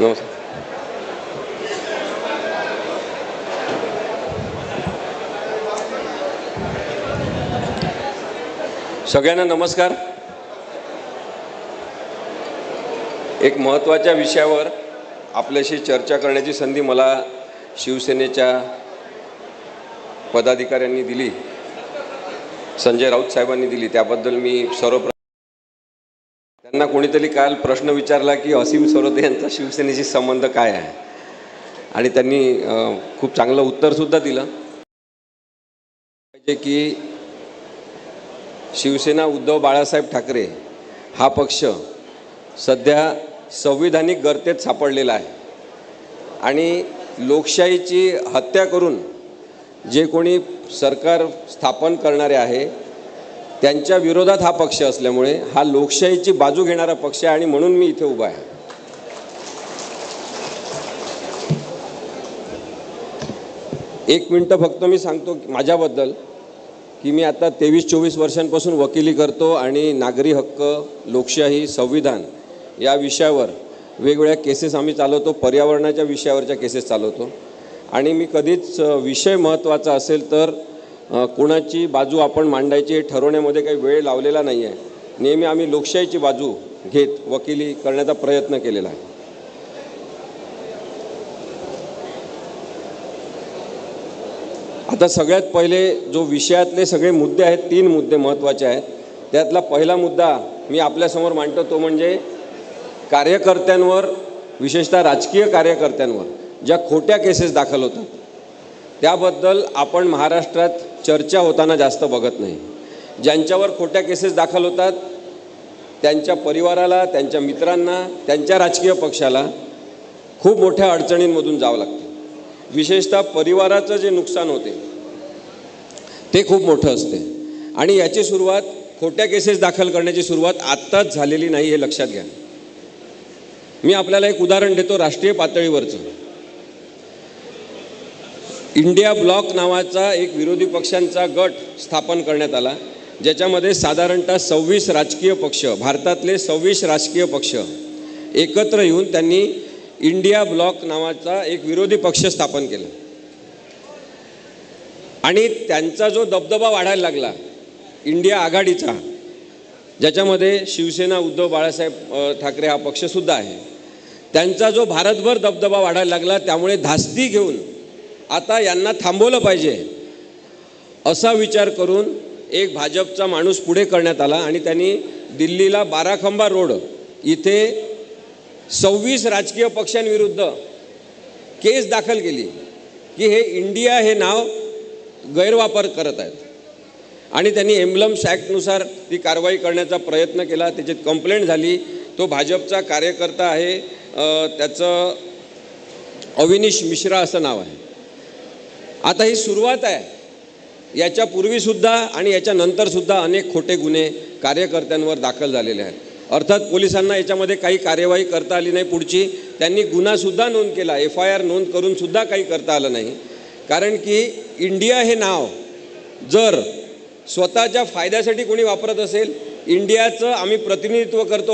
नमस्कार. सगळ्यांना नमस्कार. एक महत्त्वाच्या विषयावर आपल्याशी चर्चा करण्याची संधी मला शिवसेनेच्या पदाधिकाऱ्यांनी दिली, संजय राऊत साहेबांनी दिली. त्याबद्दल मी सर्वप्रथम त्यांना कोणीतरी काल प्रश्न विचारला की असीम सरोदे यांचा शिवसेनेशी संबंध काय आहे, आणि त्यांनी खूप चांगलं उत्तरसुद्धा दिलं की शिवसेना उद्धव बाळासाहेब ठाकरे हा पक्ष सध्या संविधानिक गर्तेत सापडलेला आहे, आणि लोकशाहीची हत्या करून जे कोणी सरकार स्थापन करणारे आहे त्यांच्या विरोधात हा पक्ष असल्यामुळे हा लोकशाहीची बाजू घेणारा पक्ष आहे, आणि म्हणून मी इथे उभा आहे. एक मिनटं फक्त मी सांगतो माझ्याबद्दल की मी आता 23-24 वर्षांपासून वकिली करतो, आणि नागरी हक्क, लोकशाही, संविधान या विषयावर वेगवेगळ्या केसेस आम्ही चालवतो. पर्यावरणाच्या विषयावरच्या केसेस चालवतो, आणि मी कधीच विषय महत्त्वाचा असेल तर कोणाची बाजू आपण मांडायची हे ठरवण्यामध्ये काही वेळ लावलेला नाही आहे. नेहमी आम्ही लोकशाहीची बाजू घेत वकिली करण्याचा प्रयत्न केलेला आहे. आता सगळ्यात पहिले जो विषयातले सगळे मुद्दे आहेत, 3 मुद्दे महत्त्वाचे आहेत. त्यातला पहिला मुद्दा मी आपल्यासमोर मांडतो, तो म्हणजे कार्यकर्त्यांवर, विशेषतः राजकीय कार्यकर्त्यांवर ज्या खोट्या केसेस दाखल होतात त्याबद्दल आपण महाराष्ट्रात चर्चा होताना जास्त बघत नाही. ज्यांच्यावर खोट्या केसेस दाखल होतात त्यांच्या परिवाराला, त्यांच्या मित्रांना, त्यांच्या राजकीय पक्षाला खूप मोठ्या अडचणींमधून जावं लागतं. विशेषतः परिवाराचं जे नुकसान होते ते खूप मोठं असते, आणि याची सुरुवात, खोट्या केसेस दाखल करण्याची सुरुवात आत्ताच झालेली नाही हे लक्षात घ्या. मी आपल्याला एक उदाहरण देतो राष्ट्रीय पातळीवरचं. इंडिया ब्लॉक नावाचा एक विरोधी पक्षांचा गट स्थापन करण्यात आला, ज्याच्यामध्ये साधारणतः 26 राजकीय पक्ष, भारतातले 26 राजकीय पक्ष एकत्र येऊन त्यांनी इंडिया ब्लॉक नावाचा एक विरोधी पक्ष स्थापन केला, आणि त्यांचा जो दबदबा वाढायला लागला इंडिया आघाडीचा, ज्याच्यामध्ये शिवसेना उद्धव बाळासाहेब ठाकरे हा पक्षसुद्धा आहे, त्यांचा जो भारतभर दबदबा वाढायला लागला, त्यामुळे धास्ती घेऊन आता यांना थांबवलं पाहिजे असा विचार करून एक भाजपचा माणूस पुढे करण्यात आला, आणि त्यांनी दिल्लीला बाराखंबा रोड इथे 26 राजकीय पक्षांविरुद्ध केस दाखल केली की हे इंडिया हे नाव गैरवापर करत आहेत, आणि त्यांनी एम्ब्लम्स ॲक्टनुसार ती कारवाई करण्याचा प्रयत्न केला. त्याची कंप्लेंट झाली. तो भाजपचा कार्यकर्ता आहे, त्याचं अविनीश मिश्रा असं नाव आहे. आता ही सुरुवात आहे. याच्यापूर्वीसुद्धा आणि याच्यानंतरसुद्धा अनेक खोटे गुन्हे कार्यकर्त्यांवर दाखल झालेले आहेत. अर्थात पोलिसांना याच्यामध्ये काही कार्यवाही करता आली नाही. पुढची त्यांनी गुन्हासुद्धा नोंद केला, FIR नोंद करूनसुद्धा काही करता आलं नाही, कारण की इंडिया हे नाव जर स्वतःच्या फायद्यासाठी कोणी वापरत असेल, इंडियाचं आम्ही प्रतिनिधित्व करतो